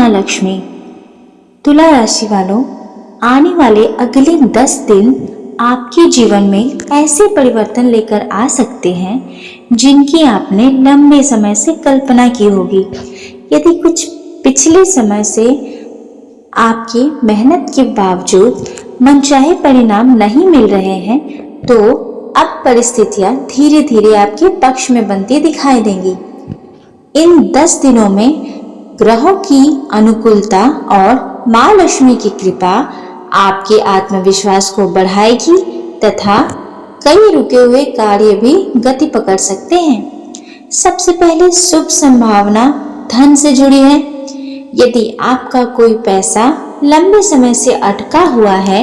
लक्ष्मी। तुला राशि वालों, आने वाले अगले 10 दिन आपके जीवन में ऐसे परिवर्तन लेकर आ सकते हैं जिनकी आपने लंबे समय से कल्पना की होगी। यदि कुछ पिछले समय से आपकी मेहनत के बावजूद मनचाहे परिणाम नहीं मिल रहे हैं, तो अब परिस्थितियां धीरे धीरे आपके पक्ष में बनती दिखाई देंगी। इन 10 दिनों में ग्रहों की अनुकूलता और माँ लक्ष्मी की कृपा आपके आत्मविश्वास को बढ़ाएगी तथा कई रुके हुए कार्य भी गति पकड़ सकते हैं। सबसे पहले शुभ संभावना धन से जुड़ी है। यदि आपका कोई पैसा लंबे समय से अटका हुआ है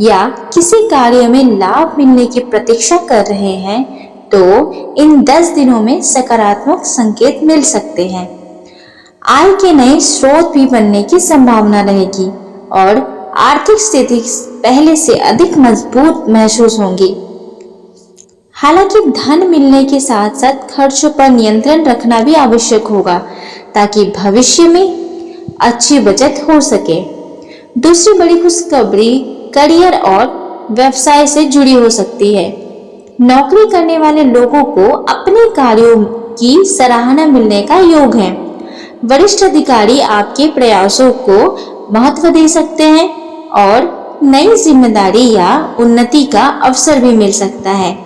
या किसी कार्य में लाभ मिलने की प्रतीक्षा कर रहे हैं, तो इन 10 दिनों में सकारात्मक संकेत मिल सकते हैं। आय के नए स्रोत भी बनने की संभावना रहेगी और आर्थिक स्थिति पहले से अधिक मजबूत महसूस होंगी। हालांकि धन मिलने के साथ साथ खर्चों पर नियंत्रण रखना भी आवश्यक होगा ताकि भविष्य में अच्छी बचत हो सके। दूसरी बड़ी खुशखबरी करियर और व्यवसाय से जुड़ी हो सकती है। नौकरी करने वाले लोगों को अपने कार्यों की सराहना मिलने का योग है। वरिष्ठ अधिकारी आपके प्रयासों को महत्व दे सकते हैं और नई जिम्मेदारी या उन्नति का अवसर भी मिल सकता है।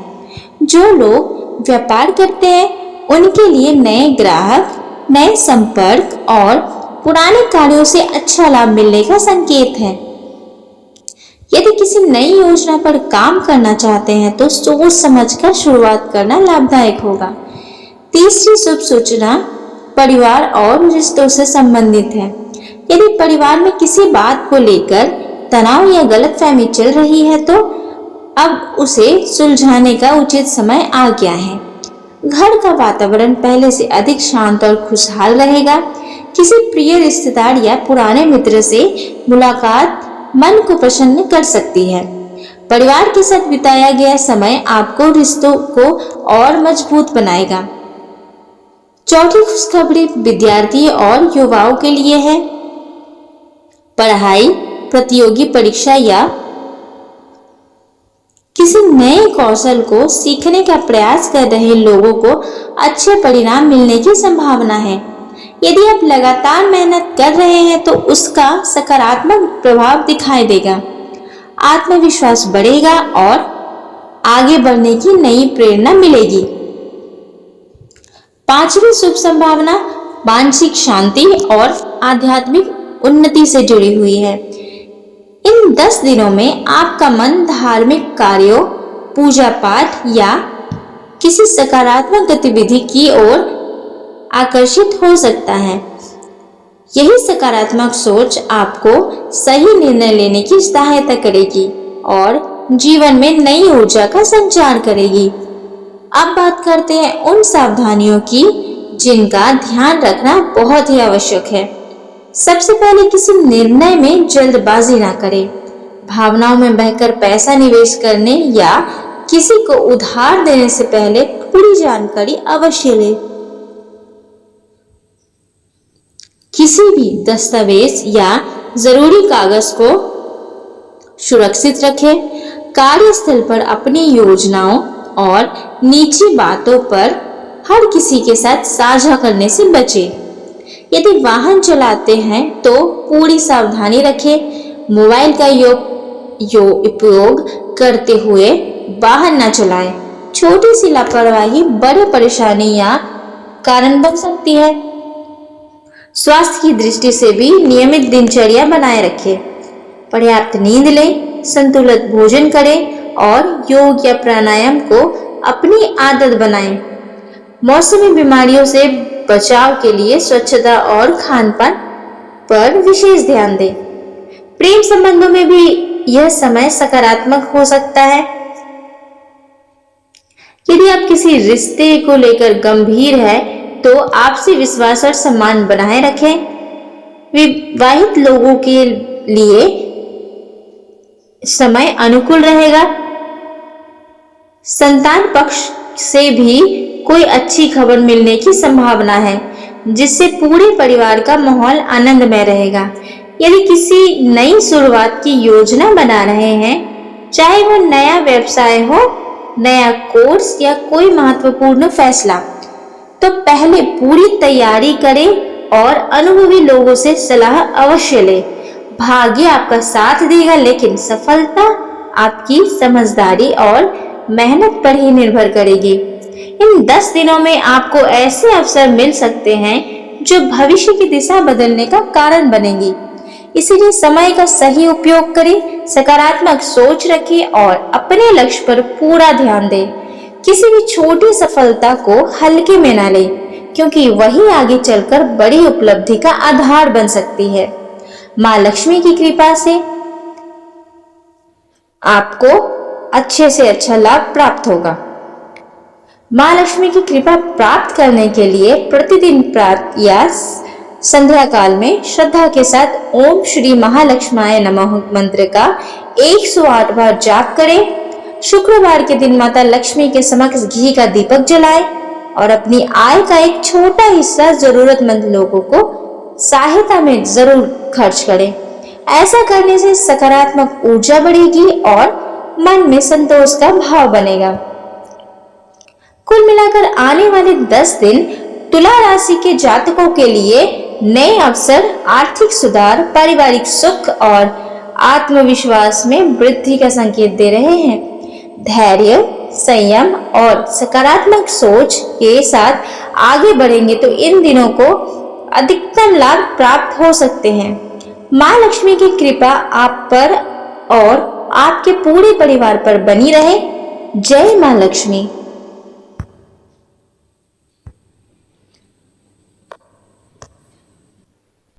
जो लोग व्यापार करते हैं उनके लिए नए ग्राहक, नए संपर्क और पुराने कार्यों से अच्छा लाभ मिलने का संकेत है। यदि किसी नई योजना पर काम करना चाहते हैं तो सोच समझकर शुरुआत करना लाभदायक होगा। तीसरी शुभ सूचना परिवार और रिश्तों से संबंधित है। यदि परिवार में किसी बात को लेकर तनाव या गलतफहमी चल रही है तो अब उसे सुलझाने का उचित समय आ गया है। घर का वातावरण पहले से अधिक शांत और खुशहाल रहेगा। किसी प्रिय रिश्तेदार या पुराने मित्र से मुलाकात मन को प्रसन्न कर सकती है। परिवार के साथ बिताया गया समय आपको रिश्तों को और मजबूत बनाएगा। चौथी खुशखबरी विद्यार्थी और युवाओं के लिए है। पढ़ाई, प्रतियोगी परीक्षा या किसी नए कौशल को सीखने का प्रयास कर रहे लोगों को अच्छे परिणाम मिलने की संभावना है। यदि आप लगातार मेहनत कर रहे हैं तो उसका सकारात्मक प्रभाव दिखाई देगा। आत्मविश्वास बढ़ेगा और आगे बढ़ने की नई प्रेरणा मिलेगी। पांचवी शुभ संभावना मानसिक शांति और आध्यात्मिक उन्नति से जुड़ी हुई है। इन 10 दिनों में आपका मन धार्मिक कार्यों, पूजा पाठ या किसी सकारात्मक गतिविधि की ओर आकर्षित हो सकता है। यही सकारात्मक सोच आपको सही निर्णय लेने की सहायता करेगी और जीवन में नई ऊर्जा का संचार करेगी। अब बात करते हैं उन सावधानियों की जिनका ध्यान रखना बहुत ही आवश्यक है। सबसे पहले किसी निर्णय में जल्दबाजी ना करें। भावनाओं में बहकर पैसा निवेश करने या किसी को उधार देने से पहले पूरी जानकारी अवश्य लें। किसी भी दस्तावेज या जरूरी कागज को सुरक्षित रखें। कार्यस्थल पर अपनी योजनाओं और निजी बातों पर हर किसी के साथ साझा करने से बचें। यदि वाहन चलाते हैं तो पूरी सावधानी रखें। मोबाइल का उपयोग करते हुए वाहन न चलाएं। छोटी सी लापरवाही बड़े परेशानी या कारण बन सकती है। स्वास्थ्य की दृष्टि से भी नियमित दिनचर्या बनाए रखें। पर्याप्त नींद लें, संतुलित भोजन करें और योग या प्राणायाम को अपनी आदत बनाएं। मौसमी बीमारियों से बचाव के लिए स्वच्छता और खानपान पर विशेष ध्यान दें। प्रेम संबंधों में भी यह समय सकारात्मक हो सकता है। यदि आप किसी रिश्ते को लेकर गंभीर है तो आपसी विश्वास और सम्मान बनाए रखें। विवाहित लोगों के लिए समय अनुकूल रहेगा। संतान पक्ष से भी कोई अच्छी खबर मिलने की संभावना है। जिससे पूरे परिवार का माहौल आनंदमय रहेगा। यदि किसी नई शुरुआत की योजना बना रहे हैं, चाहे वो नया व्यवसाय हो, नया कोर्स या कोई महत्वपूर्ण फैसला, तो पहले पूरी तैयारी करें और अनुभवी लोगों से सलाह अवश्य लें। भाग्य आपका साथ देगा, लेकिन सफलता आपकी समझदारी और मेहनत पर ही निर्भर करेगी। इन 10 दिनों में आपको ऐसे अवसर मिल सकते हैं जो भविष्य की दिशा बदलने का कारण बनेंगी। इसीलिए समय का सही उपयोग करें, सकारात्मक सोच रखें और अपने लक्ष्य पर पूरा ध्यान दें। किसी भी छोटी सफलता को हल्के में ना लें, क्योंकि वही आगे चलकर बड़ी उपलब्धि का आधार बन सकती है। माँ लक्ष्मी की कृपा से आपको अच्छे से अच्छा लाभ प्राप्त होगा। माँ लक्ष्मी की कृपा प्राप्त करने के लिए प्रतिदिन प्रातः या संध्या काल में श्रद्धा के साथ ओम श्री महालक्ष्माय नमः मंत्र का 108 बार जाप करें। शुक्रवार के दिन माता लक्ष्मी के समक्ष घी का दीपक जलाएं और अपनी आय का एक छोटा हिस्सा जरूरतमंद लोगों को सहायता में जरूर खर्च करें। ऐसा करने से सकारात्मक ऊर्जा बढ़ेगी और मन में संतोष का भाव बनेगा। कुल मिलाकर आने वाले 10 दिन तुला राशि के जातकों के लिए नए अवसर, आर्थिक सुधार, पारिवारिक सुख और आत्मविश्वास में वृद्धि का संकेत दे रहे हैं। धैर्य, संयम और सकारात्मक सोच के साथ आगे बढ़ेंगे तो इन दिनों को अधिकतम लाभ प्राप्त हो सकते हैं। माँ लक्ष्मी की कृपा आप पर और आपके पूरे परिवार पर बनी रहे। जय माँ लक्ष्मी।